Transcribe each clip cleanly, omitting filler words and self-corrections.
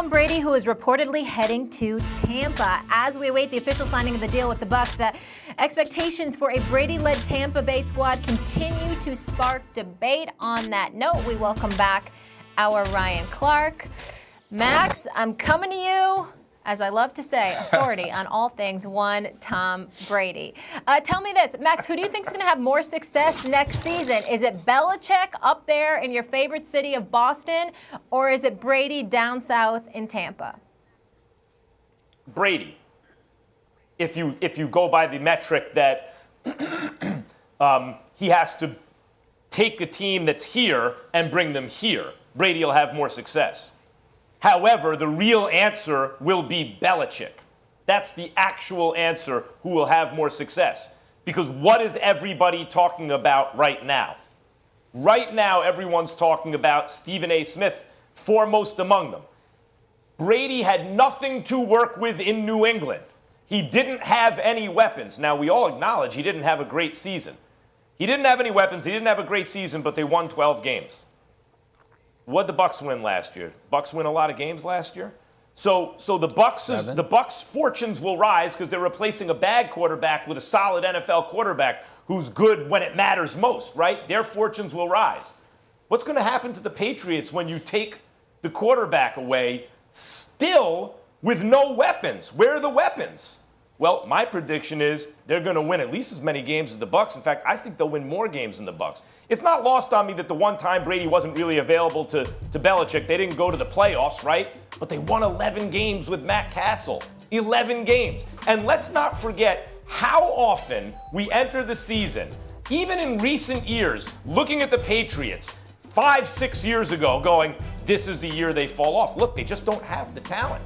Tom Brady, who is reportedly heading to Tampa. As we await the official signing of the deal with the Bucs, the expectations for a Brady-led Tampa Bay squad continue to spark debate. On that note, we welcome back our Ryan Clark. Max, I'm coming to you, as I love to say, authority on all things one Tom Brady. Tell me this, Max, who do you think is going to have more success next season? Is it Belichick up there in your favorite city of Boston, or is it Brady down south in Tampa? Brady. If you go by the metric that he has to take a team that's here and bring them here, Brady will have more success. However, the real answer will be Belichick. That's the actual answer who will have more success. Because what is everybody talking about right now? Right now, everyone's talking about Stephen A. Smith, foremost among them. Brady had nothing to work with in New England. He didn't have any weapons. Now, we all acknowledge he didn't have a great season. He didn't have any weapons, he didn't have a great season, but they won 12 games. What did the Bucs win last year? Bucs win a lot of games last year. So the Bucs' fortunes will rise because they're replacing a bad quarterback with a solid NFL quarterback who's good when it matters most, right? Their fortunes will rise. What's going to happen to the Patriots when you take the quarterback away still with no weapons? Where are the weapons? Well, my prediction is they're going to win at least as many games as the Bucs. In fact, I think they'll win more games than the Bucs. It's not lost on me that the one time Brady wasn't really available to Belichick, they didn't go to the playoffs, right? But they won 11 games with Matt Castle. 11 games. And let's not forget how often we enter the season, even in recent years, looking at the Patriots 5-6 years ago, going, this is the year they fall off. Look, they just don't have the talent.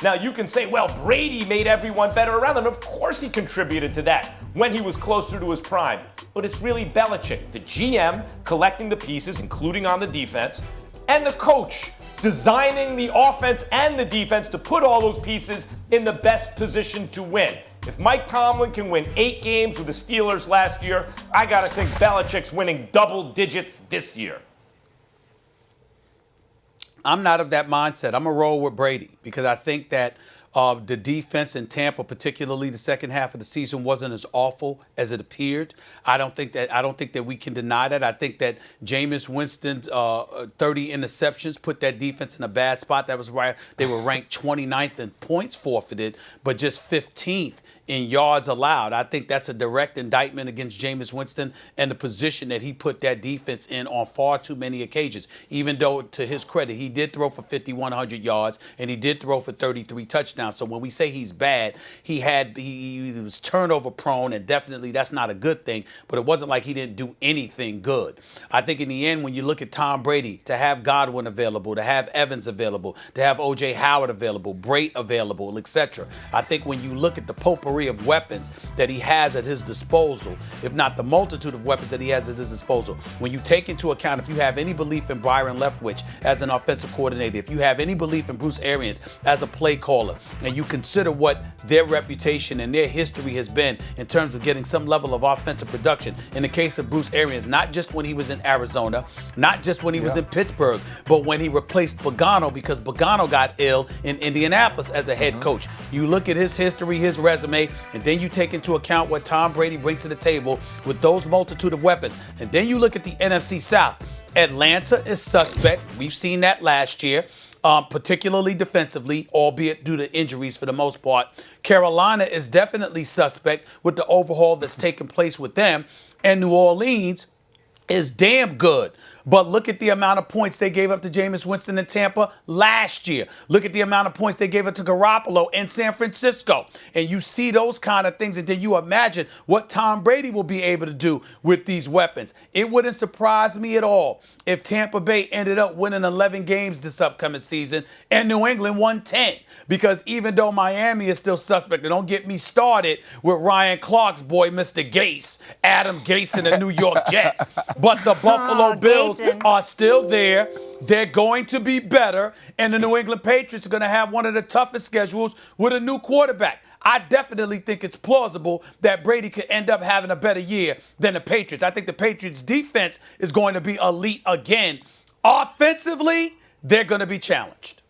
Now, you can say, well, Brady made everyone better around them. Of course he contributed to that when he was closer to his prime. But it's really Belichick, the GM, collecting the pieces, including on the defense, and the coach designing the offense and the defense to put all those pieces in the best position to win. If Mike Tomlin can win 8 games with the Steelers last year, I got to think Belichick's winning double digits this year. I'm not of that mindset. I'm going to roll with Brady because I think that the defense in Tampa, particularly the second half of the season, wasn't as awful as it appeared. I don't think that we can deny that. I think that Jameis Winston's 30 interceptions put that defense in a bad spot. That was why they were ranked 29th in points forfeited, but just 15th in yards allowed. I think that's a direct indictment against Jameis Winston and the position that he put that defense in on far too many occasions. Even though, to his credit, he did throw for 5,100 yards and he did throw for 33 touchdowns. So when we say he's bad, he was turnover prone, and definitely that's not a good thing. But it wasn't like he didn't do anything good. I think in the end, when you look at Tom Brady, to have Godwin available, to have Evans available, to have O.J. Howard available, Brait available, etc. I think when you look at the potpourri of weapons that he has at his disposal, if not the multitude of weapons that he has at his disposal, when you take into account, if you have any belief in Byron Leftwich as an offensive coordinator, if you have any belief in Bruce Arians as a play caller, and you consider what their reputation and their history has been in terms of getting some level of offensive production, in the case of Bruce Arians, not just when he was in Arizona, not just when he was in Pittsburgh, but when he replaced Pagano because Pagano got ill in Indianapolis as a head coach. You look at his history, his resume, and then you take into account what Tom Brady brings to the table with those multitude of weapons. And then you look at the NFC South. Atlanta is suspect. We've seen that last year, particularly defensively, albeit due to injuries for the most part. Carolina is definitely suspect with the overhaul that's taken place with them. And New Orleans is damn good. But look at the amount of points they gave up to Jameis Winston in Tampa last year. Look at the amount of points they gave up to Garoppolo in San Francisco. And you see those kind of things, and then you imagine what Tom Brady will be able to do with these weapons. It wouldn't surprise me at all if Tampa Bay ended up winning 11 games this upcoming season and New England won 10. Because even though Miami is still suspect, and don't get me started with Ryan Clark's boy, Mr. Gase, Adam Gase and the New York Jets. But the Buffalo Bills are still there. They're going to be better. And the New England Patriots are going to have one of the toughest schedules with a new quarterback. I definitely think it's plausible that Brady could end up having a better year than the Patriots. I think the Patriots' defense is going to be elite again. Offensively, they're going to be challenged.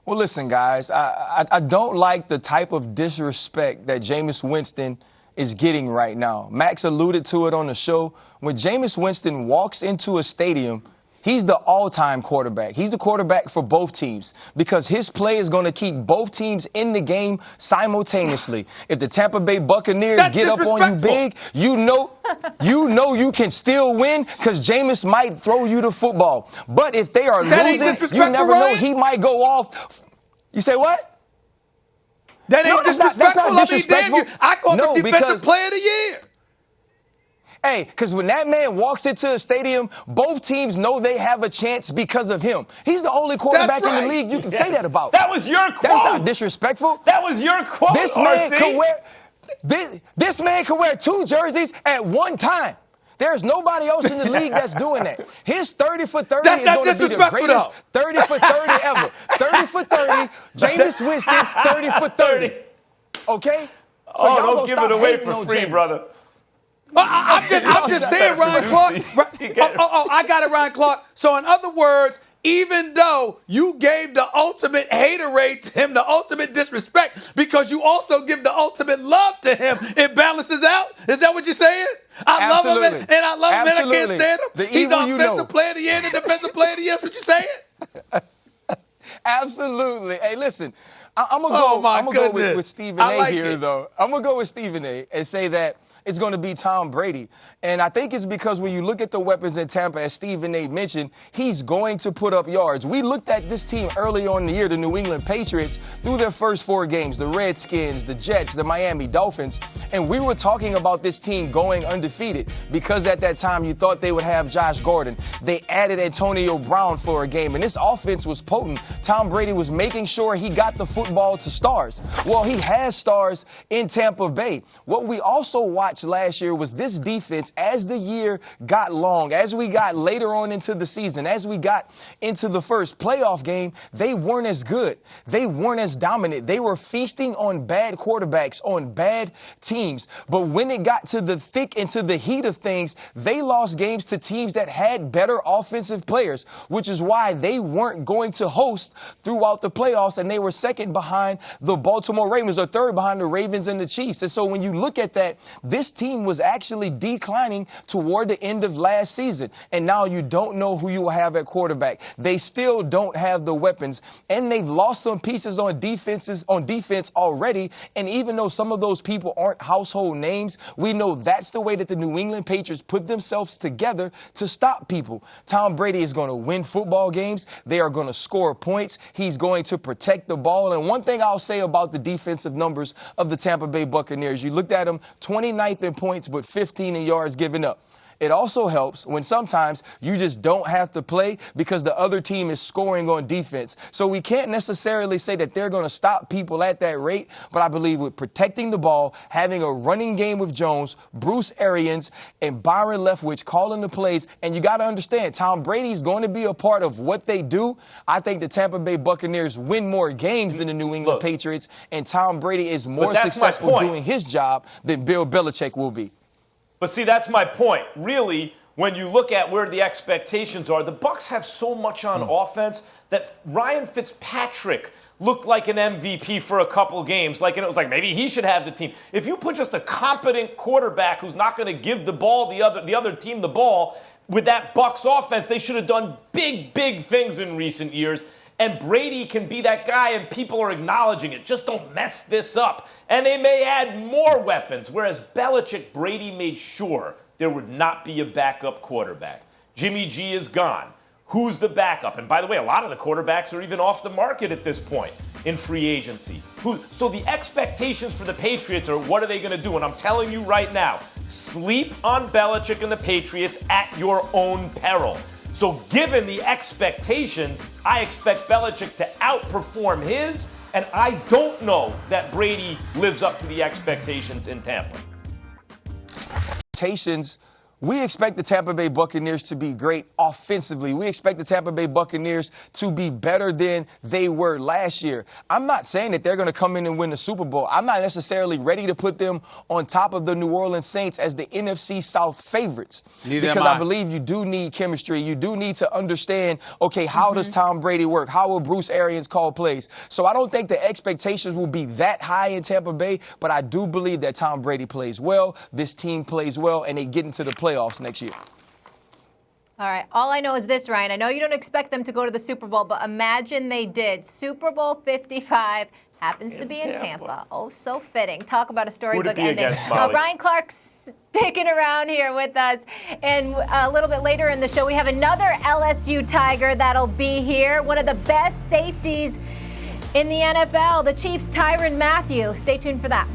Well, listen, guys, I don't like the type of disrespect that Jameis Winston is getting right now. Max alluded to it on the show. When Jameis Winston walks into a stadium, he's the all-time quarterback. He's the quarterback for both teams because his play is going to keep both teams in the game simultaneously. If the Tampa Bay Buccaneers get up on you big, you know you can still win because Jameis might throw you the football. But if they are losing, you never know. He might go off. You say what? That ain't disrespectful. That's not disrespectful. I call him defensive player of the year. Hey, because when that man walks into a stadium, both teams know they have a chance because of him. He's the only quarterback in the league you can say that about. That was your quote. That's not disrespectful. That was your quote, This man could wear this man could wear 2 jerseys at one time. There's nobody else in the league that's doing that. His 30 for 30 is going to be the greatest 30 for 30 ever. 30 for 30, Jameis Winston, 30 for 30. Okay? So y'all don't give it away for free, Jameis. brother. I'm just saying, Ryan Clark. I got it, Ryan Clark. So in other words, even though you gave the ultimate haterade to him, the ultimate disrespect, because you also give the ultimate love to him, it balances out? Is that what you're saying? I love him and I love him and I can't stand him. He's offensive player of the year and the defensive player of the year. That's what you're saying? Absolutely. Hey, listen, I'm going to go with Stephen A here, though. I'm going to go with Stephen A and say that it's going to be Tom Brady. And I think it's because when you look at the weapons in Tampa, as Stephen A mentioned, he's going to put up yards. We looked at this team early on in the year, the New England Patriots, through their first 4 games, the Redskins, the Jets, the Miami Dolphins, and we were talking about this team going undefeated because at that time you thought they would have Josh Gordon. They added Antonio Brown for a game, and this offense was potent. Tom Brady was making sure he got the football to stars. Well, he has stars in Tampa Bay. What we also watched last year was this defense, as the year got long, as we got later on into the season, as we got into the first playoff game, they weren't as good. They weren't as dominant. They were feasting on bad quarterbacks, on bad teams. But when it got to the thick and to the heat of things, they lost games to teams that had better offensive players, which is why they weren't going to host throughout the playoffs, and they were second behind the Baltimore Ravens, or third behind the Ravens and the Chiefs. And so when you look at that, this team was actually declining toward the end of last season. And now you don't know who you will have at quarterback. They still don't have the weapons, and they've lost some pieces on defense already. And even though some of those people aren't household names, we know that's the way that the New England Patriots put themselves together to stop people. Tom Brady is going to win football games. They are going to score points. He's going to protect the ball. And one thing I'll say about the defensive numbers of the Tampa Bay Buccaneers, you looked at them, 29th in points, but 15 in yards given up. It also helps when sometimes you just don't have to play because the other team is scoring on defense. So we can't necessarily say that they're going to stop people at that rate, but I believe with protecting the ball, having a running game with Jones, Bruce Arians, and Byron Leftwich calling the plays, and you got to understand, Tom Brady's going to be a part of what they do. I think the Tampa Bay Buccaneers win more games than the New England Patriots, and Tom Brady is more successful doing his job than Bill Belichick will be. But see, that's my point. Really, when you look at where the expectations are, the Bucs have so much on offense that Ryan Fitzpatrick looked like an MVP for a couple games. And it was like maybe he should have the team. If you put just a competent quarterback who's not going to give the ball the other team the ball with that Bucs offense, they should have done big things in recent years. And Brady can be that guy, and people are acknowledging it. Just don't mess this up. And they may add more weapons, whereas Belichick, Brady made sure there would not be a backup quarterback. Jimmy G is gone. Who's the backup? And by the way, a lot of the quarterbacks are even off the market at this point in free agency. So the expectations for the Patriots are, what are they going to do? And I'm telling you right now, sleep on Belichick and the Patriots at your own peril. So given the expectations, I expect Belichick to outperform his, and I don't know that Brady lives up to the expectations in Tampa. Expectations We expect the Tampa Bay Buccaneers to be great offensively. We expect the Tampa Bay Buccaneers to be better than they were last year. I'm not saying that they're going to come in and win the Super Bowl. I'm not necessarily ready to put them on top of the New Orleans Saints as the NFC South favorites. Because I believe you do need chemistry. You do need to understand, okay, how does Tom Brady work? How will Bruce Arians call plays? So I don't think the expectations will be that high in Tampa Bay, but I do believe that Tom Brady plays well, this team plays well, and they get into the playoffs next year. All right. All I know is this, Ryan. I know you don't expect them to go to the Super Bowl, but imagine they did. Super Bowl 55 happens to be in Tampa. Oh, so fitting. Talk about a storybook ending. Ryan Clark's sticking around here with us. And a little bit later in the show, we have another LSU Tiger that'll be here. One of the best safeties in the NFL, the Chiefs' Tyrann Mathieu. Stay tuned for that.